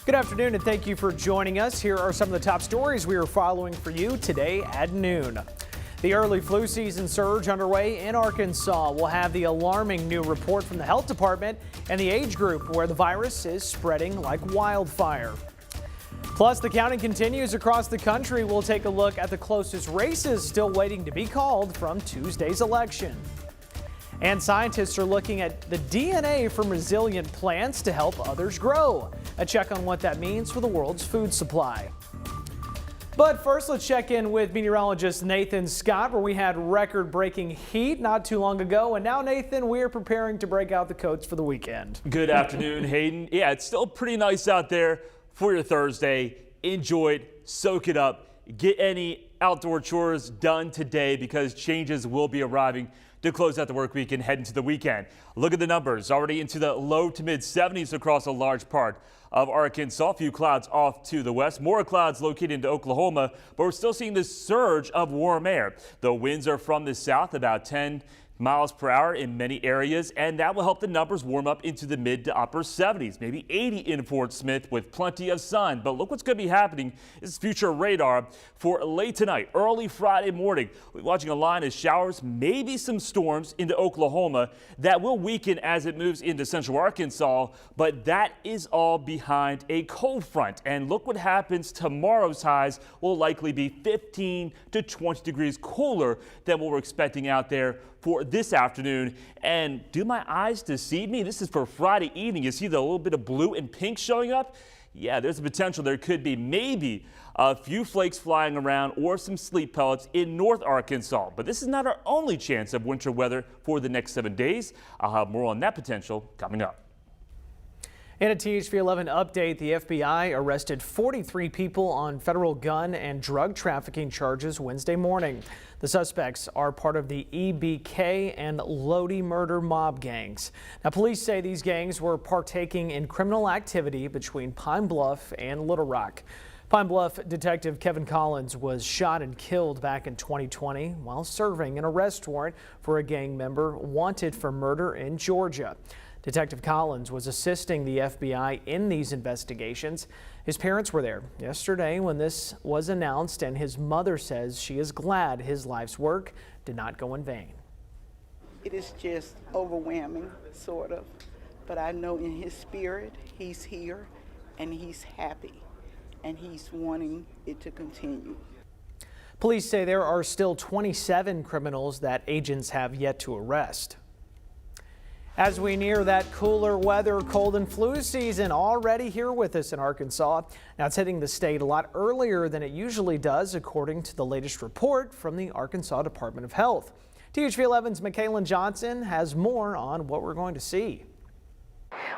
Good afternoon and thank you for joining us. Here are some of the top stories we are following for you today at noon. The early flu season surge underway in Arkansas. We'll have the alarming new report from the health department and the age group where the virus is spreading like wildfire. Plus, the counting continues across the country. We'll take a look at the closest races still waiting to be called from Tuesday's election. And scientists are looking at the DNA from resilient plants to help others grow. A check on what that means for the world's food supply. But first, let's check in with meteorologist Nathan Scott, where we had record-breaking heat not too long ago. And now, Nathan, we are preparing to break out the coats for the weekend. Good afternoon, Hayden. Yeah, it's still pretty nice out there for your Thursday. Enjoy it, soak it up, get any outdoor chores done today because changes will be arriving to close out the work week and head into the weekend. Look at the numbers, already into the low to mid 70s across a large part of Arkansas. A few clouds off to the west, more clouds located into Oklahoma, but we're still seeing this surge of warm air. The winds are from the south, about 10 miles per hour in many areas, and that will help the numbers warm up into the mid to upper 70s, maybe 80 in Fort Smith with plenty of sun. But look what's going to be happening. This is future radar for late tonight, early Friday morning. We're watching a line of showers, maybe some storms into Oklahoma that will weaken as it moves into central Arkansas, but that is all behind a cold front. And look what happens. Tomorrow's highs will likely be 15 to 20 degrees cooler than what we're expecting out there for this afternoon. And do my eyes deceive me? This is for Friday evening. You see the little bit of blue and pink showing up? Yeah, there's a potential there could be maybe a few flakes flying around or some sleet pellets in North Arkansas. But this is not our only chance of winter weather for the next 7 days. I'll have more on that potential coming up. In a THV 11 update, the FBI arrested 43 people on federal gun and drug trafficking charges Wednesday morning. The suspects are part of the EBK and Lodi murder mob gangs. Now, police say these gangs were partaking in criminal activity between Pine Bluff and Little Rock. Pine Bluff detective Kevin Collins was shot and killed back in 2020 while serving an arrest warrant for a gang member wanted for murder in Georgia. Detective Collins was assisting the FBI in these investigations. His parents were there yesterday when this was announced, and his mother says she is glad his life's work did not go in vain. It is just overwhelming, sort of, but I know in his spirit he's here and he's happy and he's wanting it to continue. Police say there are still 27 criminals that agents have yet to arrest. As we near that cooler weather, cold and flu season already here with us in Arkansas. Now it's hitting the state a lot earlier than it usually does, according to the latest report from the Arkansas Department of Health. THV 11's Michaela Johnson has more on what we're going to see.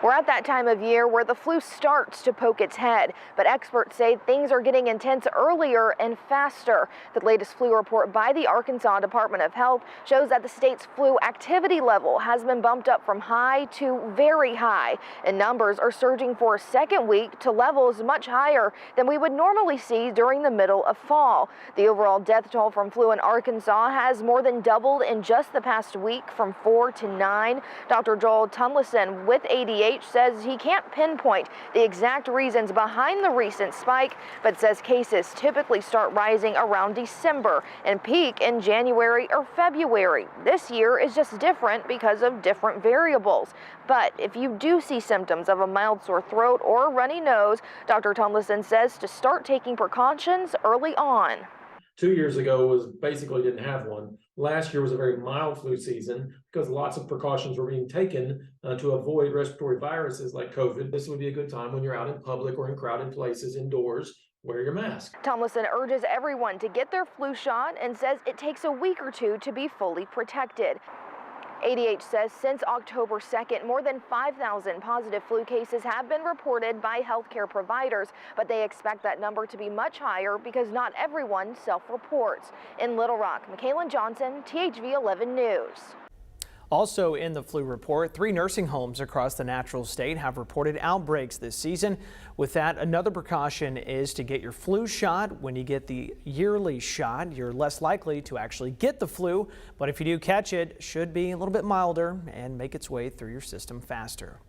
We're at that time of year where the flu starts to poke its head, but experts say things are getting intense earlier and faster. The latest flu report by the Arkansas Department of Health shows that the state's flu activity level has been bumped up from high to very high, and numbers are surging for a second week to levels much higher than we would normally see during the middle of fall. The overall death toll from flu in Arkansas has more than doubled in just the past week, from 4 to 9. Dr. Joel Tunlison with ADH says he can't pinpoint the exact reasons behind the recent spike, but says cases typically start rising around December and peak in January or February. This year is just different because of different variables. But if you do see symptoms of a mild sore throat or a runny nose, Dr. Tunlison says to start taking precautions early on. 2 years ago was basically didn't have one. Last year was a very mild flu season because lots of precautions were being taken to avoid respiratory viruses like COVID. This would be a good time when you're out in public or in crowded places indoors. Wear your mask. Tomlinson urges everyone to get their flu shot and says it takes a week or two to be fully protected. ADH says since October 2nd, more than 5,000 positive flu cases have been reported by healthcare providers, but they expect that number to be much higher because not everyone self-reports. In Little Rock, Michaela Johnson, THV 11 News. Also in the flu report, 3 nursing homes across the natural state have reported outbreaks this season. With that, another precaution is to get your flu shot. When you get the yearly shot, you're less likely to actually get the flu, but if you do catch it, it should be a little bit milder and make its way through your system faster.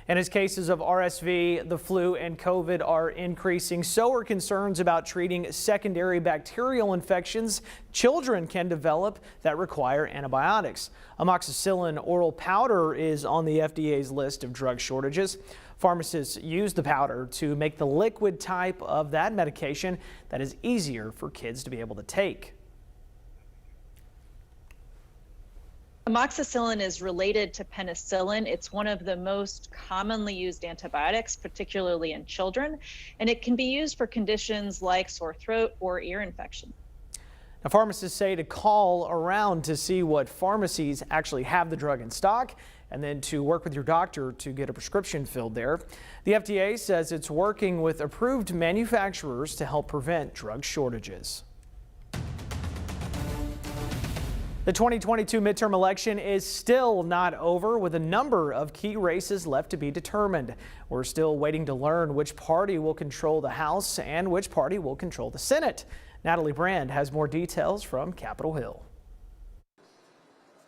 And as cases of RSV, the flu, and COVID are increasing, so are concerns about treating secondary bacterial infections children can develop that require antibiotics. Amoxicillin oral powder is on the FDA's list of drug shortages. Pharmacists use the powder to make the liquid type of that medication that is easier for kids to be able to take. Amoxicillin is related to penicillin. It's one of the most commonly used antibiotics, particularly in children, and it can be used for conditions like sore throat or ear infection. Now, pharmacists say to call around to see what pharmacies actually have the drug in stock, and then to work with your doctor to get a prescription filled there. The FDA says it's working with approved manufacturers to help prevent drug shortages. The 2022 midterm election is still not over, with a number of key races left to be determined. We're still waiting to learn which party will control the House and which party will control the Senate. Natalie Brand has more details from Capitol Hill.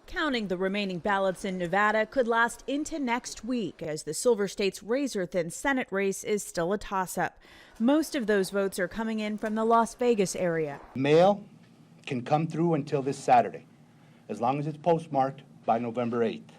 Counting the remaining ballots in Nevada could last into next week, as the Silver State's razor-thin Senate race is still a toss-up. Most of those votes are coming in from the Las Vegas area. Mail can come through until this Saturday, as long as it's postmarked by November 8th.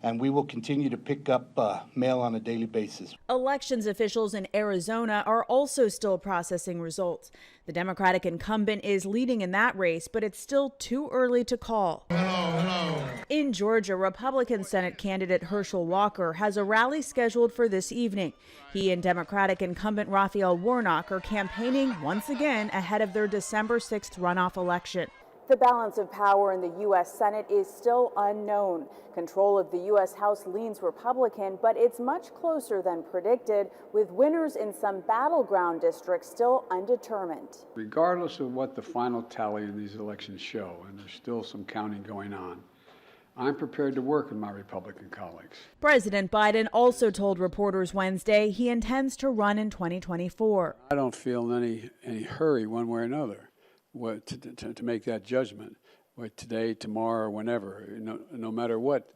And we will continue to pick up mail on a daily basis. Elections officials in Arizona are also still processing results. The Democratic incumbent is leading in that race, but it's still too early to call. Hello. In Georgia, Republican Senate candidate Herschel Walker has a rally scheduled for this evening. He and Democratic incumbent Raphael Warnock are campaigning once again ahead of their December 6th runoff election. The balance of power in the U.S. Senate is still unknown. Control of the U.S. House leans Republican, but it's much closer than predicted, with winners in some battleground districts still undetermined. Regardless of what the final tally in these elections show, and there's still some counting going on, I'm prepared to work with my Republican colleagues. President Biden also told reporters Wednesday he intends to run in 2024. I don't feel any hurry one way or another to make that judgment, today, tomorrow, or whenever, no matter what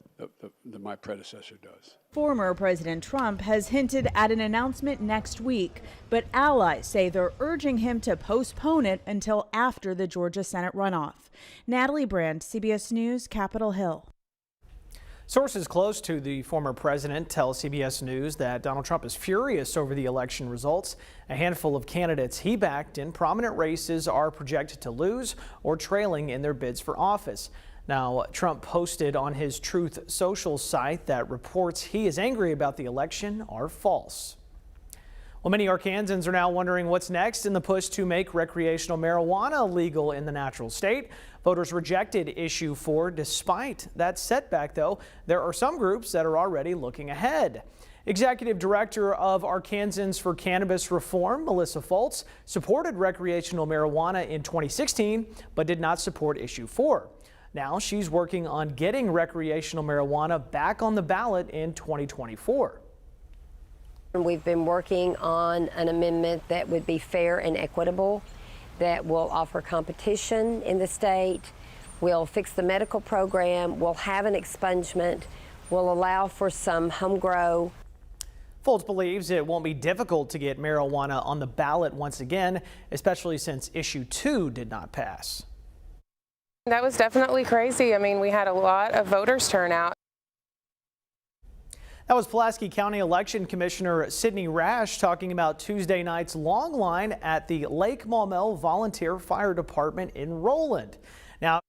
my predecessor does. Former President Trump has hinted at an announcement next week, but allies say they're urging him to postpone it until after the Georgia Senate runoff. Natalie Brand, CBS News, Capitol Hill. Sources close to the former president tell CBS News that Donald Trump is furious over the election results. A handful of candidates he backed in prominent races are projected to lose or trailing in their bids for office. Now, Trump posted on his Truth Social site that reports he is angry about the election are false. Well, many Arkansans are now wondering what's next in the push to make recreational marijuana legal in the natural state. Voters rejected issue 4. Despite that setback, though, there are some groups that are already looking ahead. Executive Director of Arkansans for Cannabis Reform, Melissa Foltz, supported recreational marijuana in 2016, but did not support issue 4. Now she's working on getting recreational marijuana back on the ballot in 2024. We've been working on an amendment that would be fair and equitable, that will offer competition in the state, will fix the medical program, will have an expungement, will allow for some home grow. Foltz believes it won't be difficult to get marijuana on the ballot once again, especially since issue 2 did not pass. That was definitely crazy. I mean, we had a lot of voters turn out. That was Pulaski County Election Commissioner Sidney Rash talking about Tuesday night's long line at the Lake Maumelle Volunteer Fire Department in Roland. Now,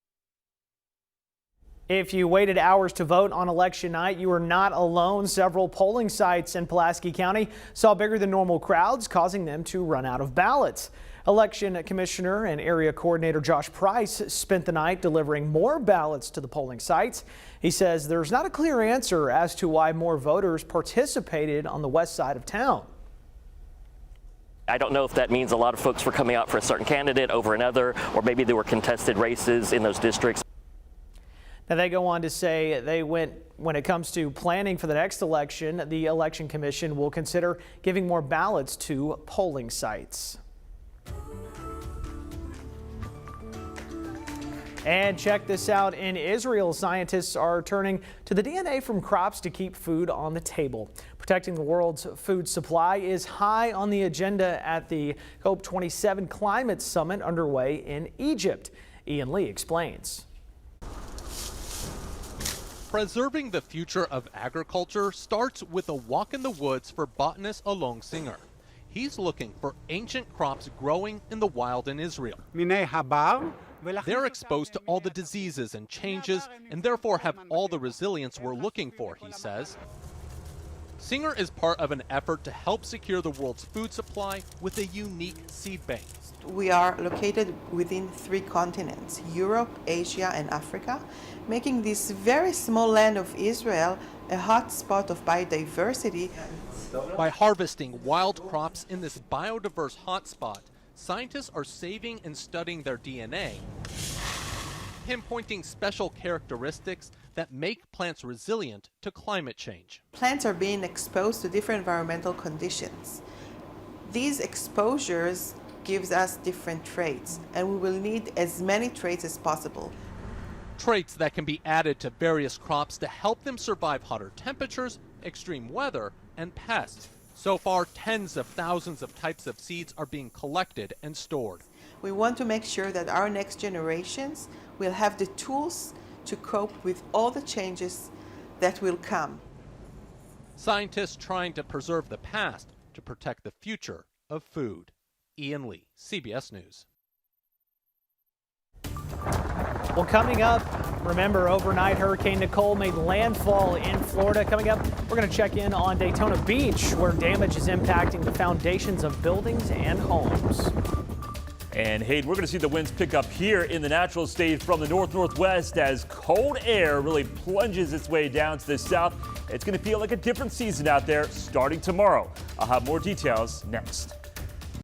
if you waited hours to vote on election night, you were not alone. Several polling sites in Pulaski County saw bigger than normal crowds, causing them to run out of ballots. Election Commissioner and Area Coordinator Josh Price spent the night delivering more ballots to the polling sites. He says there's not a clear answer as to why more voters participated on the west side of town. I don't know if that means a lot of folks were coming out for a certain candidate over another, or maybe there were contested races in those districts. Now, they go on to say when it comes to planning for the next election, the Election Commission will consider giving more ballots to polling sites. And check this out. In Israel, scientists are turning to the DNA from crops to keep food on the table. Protecting the world's food supply is high on the agenda at the COP27 climate summit underway in Egypt. Ian Lee explains. Preserving the future of agriculture starts with a walk in the woods for botanist Alon Singer. He's looking for ancient crops growing in the wild in Israel. They're exposed to all the diseases and changes and therefore have all the resilience we're looking for, he says. Singer is part of an effort to help secure the world's food supply with a unique seed bank. We are located within 3 continents, Europe, Asia, and Africa, making this very small land of Israel a hot spot of biodiversity. By harvesting wild crops in this biodiverse hotspot, scientists are saving and studying their DNA, pinpointing special characteristics that make plants resilient to climate change. Plants are being exposed to different environmental conditions. These exposures gives us different traits, and we will need as many traits as possible. Traits that can be added to various crops to help them survive hotter temperatures, extreme weather, and pests. So far, tens of thousands of types of seeds are being collected and stored. We want to make sure that our next generations will have the tools to cope with all the changes that will come. Scientists trying to preserve the past to protect the future of food. Ian Lee, CBS News. Well, coming up, remember overnight Hurricane Nicole made landfall in Florida. Coming up, we're going to check in on Daytona Beach, where damage is impacting the foundations of buildings and homes. And Hayden, we're going to see the winds pick up here in the natural state from the north-northwest as cold air really plunges its way down to the south. It's going to feel like a different season out there starting tomorrow. I'll have more details next.